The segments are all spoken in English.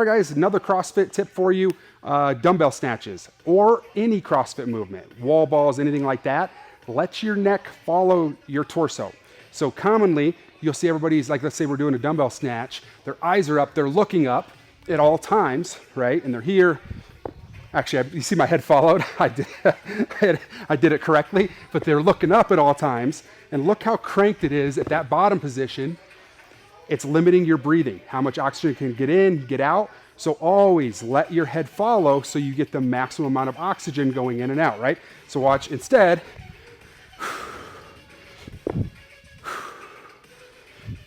right, guys, another CrossFit tip for you, dumbbell snatches or any CrossFit movement, wall balls, anything like that. Let your neck follow your torso. So commonly, you'll see everybody's like, let's say we're doing a dumbbell snatch, their eyes are up, they're looking up at all times, right? And they're here. Actually, you see my head followed. I did it correctly, but they're looking up at all times. And look how cranked it is at that bottom position. It's limiting your breathing, how much oxygen can get in, get out. So always let your head follow so you get the maximum amount of oxygen going in and out, right? So watch instead.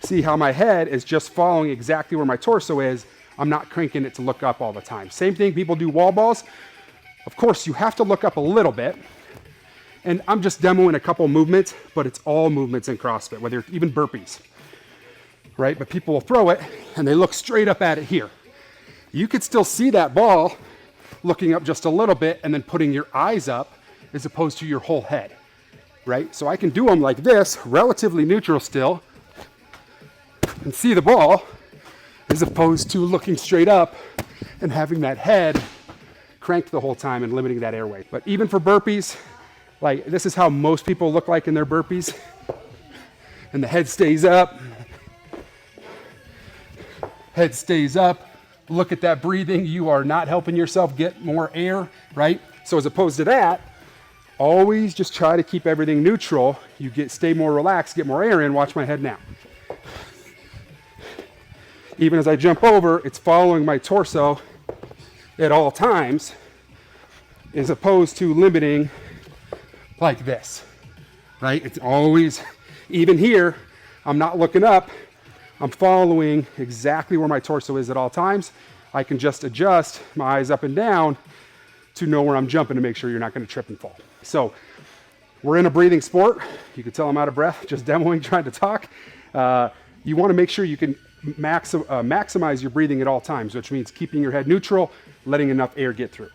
See how my head is just following exactly where my torso is. I'm not cranking it to look up all the time. Same thing, people do wall balls. Of course, you have to look up a little bit. And I'm just demoing a couple movements, but it's all movements in CrossFit, whether even burpees, right? But people will throw it and they look straight up at it here. You could still see that ball looking up just a little bit and then putting your eyes up as opposed to your whole head, right? So I can do them like this, relatively neutral still, and see the ball, as opposed to looking straight up and having that head cranked the whole time and limiting that airway. But even for burpees, like this is how most people look like in their burpees. And the head stays up. Head stays up. Look at that breathing. You are not helping yourself get more air, right? So as opposed to that, always just try to keep everything neutral. You stay more relaxed, get more air in. Watch my head now. Even as I jump over, it's following my torso at all times, as opposed to limiting like this, right? It's always, even here, I'm not looking up, I'm following exactly where my torso is at all times. I can just adjust my eyes up and down to know where I'm jumping to make sure you're not gonna trip and fall. So we're in a breathing sport. You can tell I'm out of breath, just demoing, trying to talk. You wanna make sure you can maximize your breathing at all times, which means keeping your head neutral, letting enough air get through.